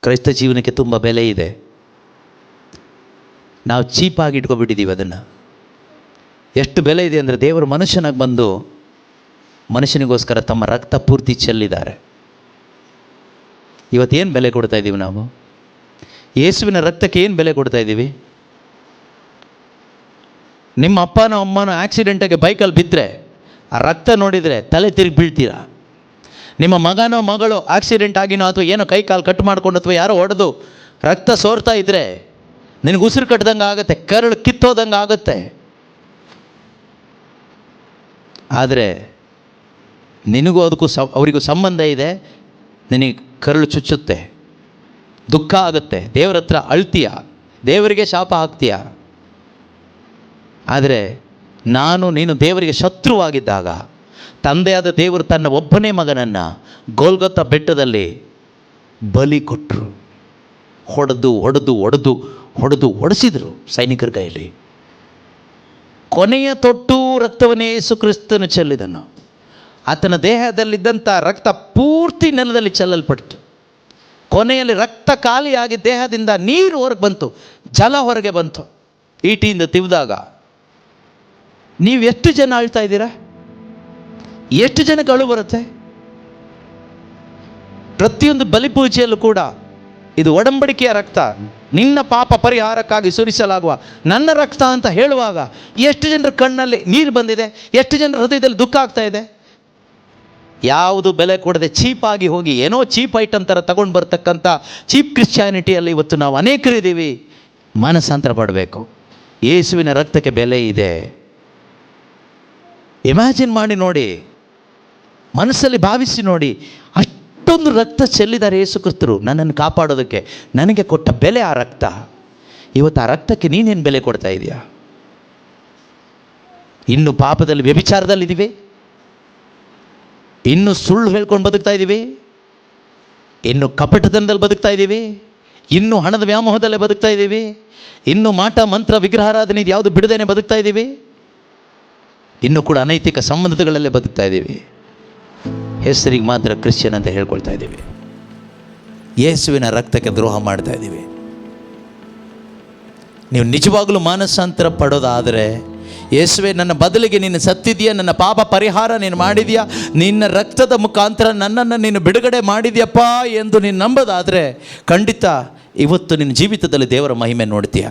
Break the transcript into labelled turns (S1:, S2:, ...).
S1: ಕ್ರೈಸ್ತ ಜೀವನಕ್ಕೆ ತುಂಬ ಬೆಲೆ ಇದೆ. ನಾವು ಚೀಪಾಗಿ ಇಟ್ಕೊಬಿಟ್ಟಿದ್ದೀವಿ ಅದನ್ನು. ಎಷ್ಟು ಬೆಲೆ ಇದೆ ಅಂದರೆ, ದೇವರು ಮನುಷ್ಯನಾಗಿ ಬಂದು ಮನುಷ್ಯನಿಗೋಸ್ಕರ ತಮ್ಮ ರಕ್ತ ಪೂರ್ತಿ ಚೆಲ್ಲಿದ್ದಾರೆ. ಇವತ್ತೇನು ಬೆಲೆ ಕೊಡ್ತಾ ಇದ್ದೀವಿ ನಾವು? ಯೇಸುವಿನ ರಕ್ತಕ್ಕೆ ಏನು ಬೆಲೆ ಕೊಡ್ತಾ ಇದ್ದೀವಿ? ನಿಮ್ಮ ಅಪ್ಪನೋ ಅಮ್ಮನೋ ಆಕ್ಸಿಡೆಂಟಾಗಿ ಬೈಕಲ್ಲಿ ಬಿದ್ದರೆ ಆ ರಕ್ತ ನೋಡಿದರೆ ತಲೆ ತಿರುಗಿ ಬೀಳ್ತೀರಾ. ನಿಮ್ಮ ಮಗನೋ ಮಗಳು ಆಕ್ಸಿಡೆಂಟ್ ಆಗಿನೋ ಅಥವಾ ಏನೋ ಕೈ ಕಾಲು ಕಟ್ ಮಾಡ್ಕೊಂಡು ಅಥವಾ ಯಾರೋ ಹೊಡೆದು ರಕ್ತ ಸೋರ್ತಾ ಇದ್ದರೆ ನಿನಗೆ ಉಸಿರು ಕಟ್ಟದಂಗೆ ಆಗುತ್ತೆ, ಕರಳು ಕಿತ್ತೋದಂಗೆ ಆಗುತ್ತೆ. ಆದರೆ ನಿನಗೂ ಅದಕ್ಕೂ ಅವರಿಗೂ ಸಂಬಂಧ ಇದೆ. ನಿನಗೆ ಕರಳು ಚುಚ್ಚುತ್ತೆ, ದುಃಖ ಆಗುತ್ತೆ, ದೇವರ ಹತ್ರ ಅಳ್ತೀಯ, ದೇವರಿಗೆ ಶಾಪ ಹಾಕ್ತೀಯ. ಆದರೆ ನೀನು ದೇವರಿಗೆ ಶತ್ರುವಾಗಿದ್ದಾಗ ತಂದೆಯಾದ ದೇವರು ತನ್ನ ಒಬ್ಬನೇ ಮಗನನ್ನು ಗೋಲ್ಗೊತ್ತಾ ಬೆಟ್ಟದಲ್ಲಿ ಬಲಿ ಕೊಟ್ಟರು. ಹೊಡೆಸಿದರು ಸೈನಿಕರ ಕೈಯಲ್ಲಿ. ಕೊನೆಯ ತೊಟ್ಟು ರಕ್ತವನ್ನೇ ಯೇಸು ಕ್ರಿಸ್ತನು ಚೆಲ್ಲಿದನು. ಆತನ ದೇಹದಲ್ಲಿದ್ದಂಥ ರಕ್ತ ಪೂರ್ತಿ ನೆಲದಲ್ಲಿ ಚೆಲ್ಲಲ್ಪಟ್ಟಿತು. ಕೊನೆಯಲ್ಲಿ ರಕ್ತ ಖಾಲಿಯಾಗಿ ದೇಹದಿಂದ ನೀರು ಹೊರಗೆ ಬಂತು, ಜಲ ಹೊರಗೆ ಬಂತು. ಈಟಿಯಿಂದ ತಿವಿದಾಗ ನೀವು ಎಷ್ಟು ಜನ ಅಳ್ತಾ ಇದ್ದೀರಾ? ಎಷ್ಟು ಜನಕ್ಕೆ ಅಳು ಬರುತ್ತೆ? ಪ್ರತಿಯೊಂದು ಬಲಿಪೂಜೆಯಲ್ಲೂ ಕೂಡ ಇದು ಒಡಂಬಡಿಕೆಯ ರಕ್ತ, ನಿನ್ನ ಪಾಪ ಪರಿಹಾರಕ್ಕಾಗಿ ಸುರಿಸಲಾಗುವ ನನ್ನ ರಕ್ತ ಅಂತ ಹೇಳುವಾಗ ಎಷ್ಟು ಜನರ ಕಣ್ಣಲ್ಲಿ ನೀರು ಬಂದಿದೆ, ಎಷ್ಟು ಜನರ ಹೃದಯದಲ್ಲಿ ದುಃಖ ಆಗ್ತಾ ಇದೆ. ಯಾವುದು ಬೆಲೆ ಕೊಡದೆ ಚೀಪಾಗಿ ಹೋಗಿ ಏನೋ ಚೀಪ್ ಐಟಮ್ ಥರ ತಗೊಂಡು ಬರ್ತಕ್ಕಂಥ ಚೀಪ್ ಕ್ರಿಶ್ಚಿಯಾನಿಟಿಯಲ್ಲಿ ಇವತ್ತು ನಾವು ಅನೇಕರಿದ್ದೀವಿ. ಮನಸ್ಸಾಂತರ ಪಡಬೇಕು. ಯೇಸುವಿನ ರಕ್ತಕ್ಕೆ ಬೆಲೆ ಇದೆ. ಇಮ್ಯಾಜಿನ್ ಮಾಡಿ ನೋಡಿ, ಮನಸ್ಸಲ್ಲಿ ಭಾವಿಸಿ ನೋಡಿ, ಅಷ್ಟೊಂದು ರಕ್ತ ಚೆಲ್ಲಿದ್ದಾರೆ ಯೇಸು ಕ್ರಿಸ್ತರು ನನ್ನನ್ನು ಕಾಪಾಡೋದಕ್ಕೆ. ನನಗೆ ಕೊಟ್ಟ ಬೆಲೆ ಆ ರಕ್ತ. ಇವತ್ತು ಆ ರಕ್ತಕ್ಕೆ ನೀನೇನು ಬೆಲೆ ಕೊಡ್ತಾ ಇದೆಯಾ? ಇನ್ನು ಪಾಪದಲ್ಲಿ ವ್ಯಭಿಚಾರದಲ್ಲಿದ್ದೀವಿ, ಇನ್ನು ಸುಳ್ಳು ಹೇಳ್ಕೊಂಡು ಬದುಕ್ತಾ ಇದ್ದೀವಿ, ಇನ್ನು ಕಪಟತನದಲ್ಲಿ ಬದುಕ್ತಾ ಇದ್ದೀವಿ, ಇನ್ನು ಹಣದ ವ್ಯಾಮೋಹದಲ್ಲೇ ಬದುಕ್ತಾ ಇದ್ದೀವಿ, ಇನ್ನು ಮಾಟ ಮಂತ್ರ ವಿಗ್ರಹಾರಾಧನೆ ಇದು ಯಾವುದು ಬಿಡದೇನೆ ಬದುಕ್ತಾ ಇದ್ದೀವಿ, ಇನ್ನೂ ಕೂಡ ಅನೈತಿಕ ಸಂಬಂಧಗಳಲ್ಲೇ ಬದುಕ್ತಾ ಇದ್ದೀವಿ. ಹೆಸರಿಗೆ ಮಾತ್ರ ಕ್ರಿಶ್ಚಿಯನ್ ಅಂತ ಹೇಳ್ಕೊಳ್ತಾ ಇದ್ದೀವಿ. ಯೇಸುವಿನ ರಕ್ತಕ್ಕೆ ದ್ರೋಹ ಮಾಡ್ತಾ ಇದ್ದೀವಿ. ನೀವು ನಿಜವಾಗಲೂ ಮಾನಸಾಂತರ ಪಡೋದಾದರೆ, ಯೇಸುವೆ ನನ್ನ ಬದಲಿಗೆ ನೀನು ಸತ್ತಿದೆಯಾ, ನನ್ನ ಪಾಪ ಪರಿಹಾರ ನೀನು ಮಾಡಿದೆಯಾ, ನಿನ್ನ ರಕ್ತದ ಮುಖಾಂತರ ನನ್ನನ್ನು ನೀನು ಬಿಡುಗಡೆ ಮಾಡಿದ್ಯಪ್ಪ ಎಂದು ನೀನು ನಂಬೋದಾದರೆ ಖಂಡಿತ ಇವತ್ತು ನಿನ್ನ ಜೀವಿತದಲ್ಲಿ ದೇವರ ಮಹಿಮೆ ನೋಡ್ತೀಯ.